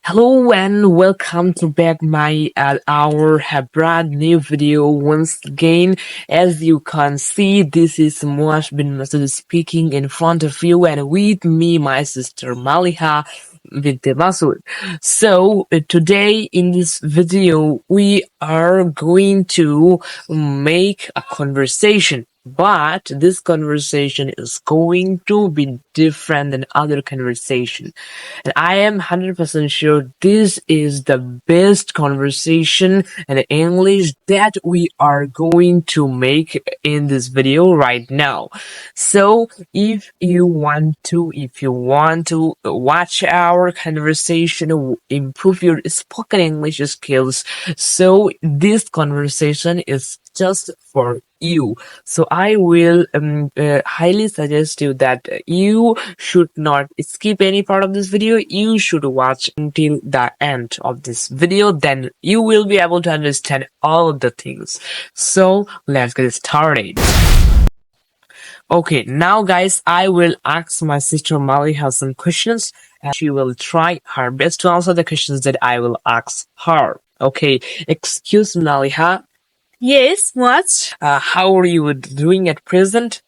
Hello and welcome to back my our brand new video once again. As you can see, this is Muwaj bin Masud speaking in front of you, and with me my sister Maliha with the Masud. So today in this video we are going to make a conversation. But this conversation is going to be different than other conversation. And I am 100% sure this is the best conversation in English that we are going to make in this video right now. So if you want to watch our conversation, improve your spoken English skills, so this conversation is just for you. So I will highly suggest you that you should not skip any part of this video. You should watch until the end of this video. Then you will be able to understand all of the things. So let's get started. Okay, now guys, I will ask my sister Maliha some questions, and she will try her best to answer the questions that I will ask her. Okay, excuse me, Maliha. Yes, what? How are you doing at present?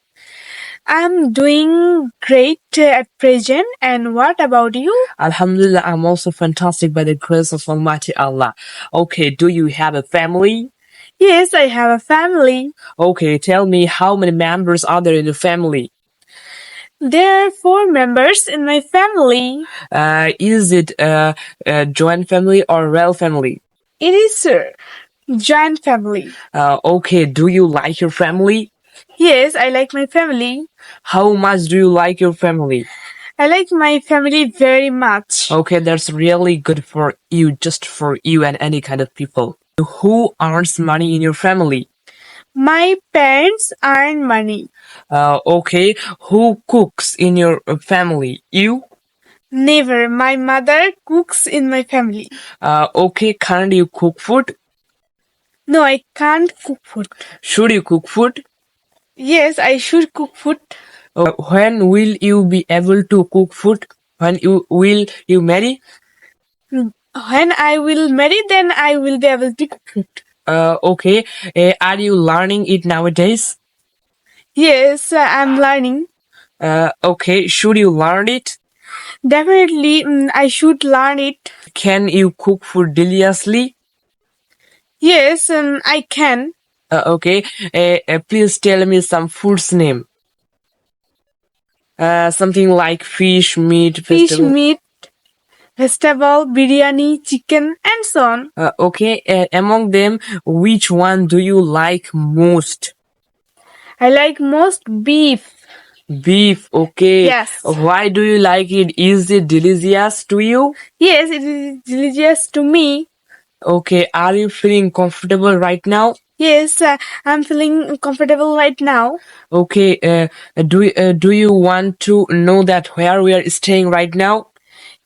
I'm doing great at present. And what about you? Alhamdulillah, I'm also fantastic by the grace of Almighty Allah. Okay, do you have a family? Yes, I have a family. Okay, tell me how many members are there in the family? There are 4 members in my family. Is it a joint family or real family? It is a joint family. Okay, do you like your family? Yes, I like my family. How much do you like your family? I like my family very much. Okay, that's really good for you, just for you and any kind of people. Who earns money in your family? My parents earn money. Okay, who cooks in your family? You? Never. My mother cooks in my family. Okay, can't you cook food? No, I can't cook food. Should you cook food? Yes, I should cook food. When will you be able to cook food? When will you marry? When I will marry, then I will be able to cook food. Okay, are you learning it nowadays? Yes, I'm learning. Okay, should you learn it? Definitely, I should learn it. Can you cook food deliciously? Yes, I can. Okay, please tell me some food's name. Something like fish, meat, Fish, vegetable. meat, vegetable, biryani, chicken, and so on. Okay, among them, which one do you like most? I like most beef. Beef, okay. Yes. Why do you like it? Is it delicious to you? Yes, it is delicious to me. Okay, are you feeling comfortable right now? Yes, I'm feeling comfortable right now. Okay, do you want to know that where we are staying right now?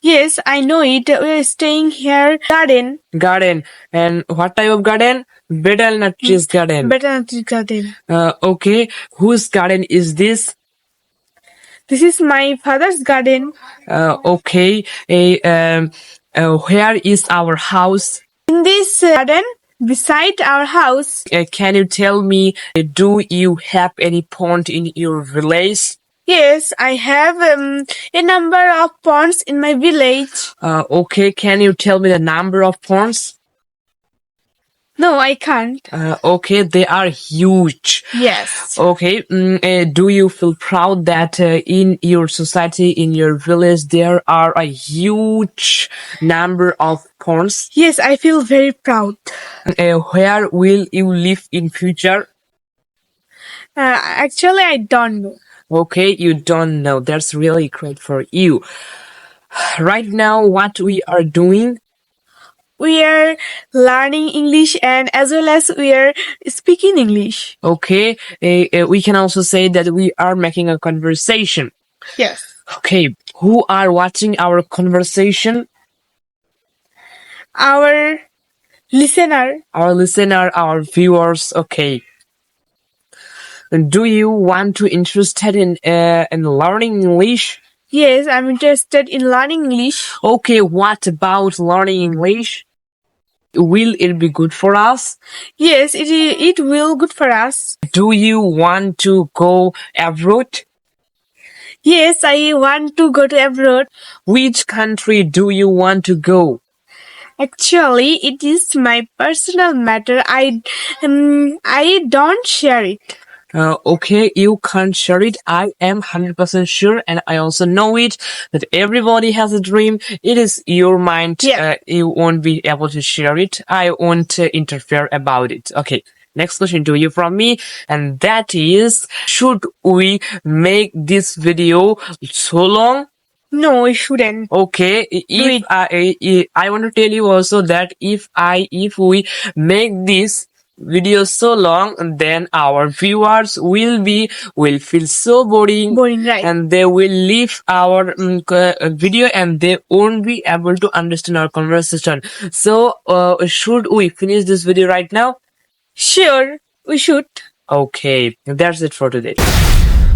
Yes, I know it. We are staying here. Garden. Garden. And what type of garden? Betel trees garden. Better garden. Okay, whose garden is this? This is my father's garden. Okay, where is our house? In this garden, beside our house. Can you tell me, do you have any pond in your village? Yes, I have a number of ponds in my village. Okay, can you tell me the number of ponds? No, I can't. Okay, they are huge. Yes. Okay, do you feel proud that in your society, in your village, there are a huge number of ponds? Yes, I feel very proud. Where will you live in future? Actually, I don't know. Okay, you don't know. That's really great for you. Right now, what we are doing? We are learning English and as well as we are speaking English. Okay, we can also say that we are making a conversation. Yes. Okay, who are watching our conversation? Our listener. Our viewers. Okay. Do you want to interested in learning English? Yes, I'm interested in learning English. Okay, what about learning English? Will it be good for us? Yes, it will good for us. Do you want to go abroad? Yes, I want to go to abroad. Which country do you want to go? Actually, it is my personal matter. I don't share it. Okay, you can't share it. I am 100% sure, and I also know it, that everybody has a dream. It is your mind. Yeah. You won't be able to share it. I won't interfere about it. Okay. Next question to you from me, and that is, should we make this video so long? No, we shouldn't. Okay, if it. I want to tell you also that if we make this video so long, then our viewers will feel so boring, Boring, right? and they will leave our video, and they won't be able to understand our conversation. So should we finish this video right now? Sure, we should. Okay, that's it for today.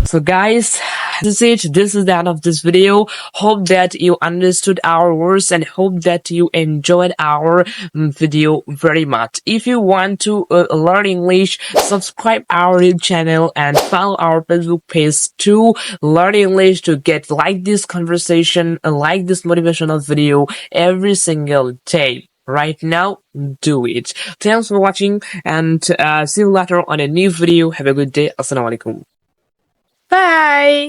So guys, this is it. This is the end of this video. Hope that you understood our words and hope that you enjoyed our video very much. If you want to learn English, subscribe our YouTube channel and follow our Facebook page to learn English, to get like this conversation, like this motivational video every single day. Right now, do it. Thanks for watching, and see you later on a new video. Have a good day. Assalamualaikum. Bye.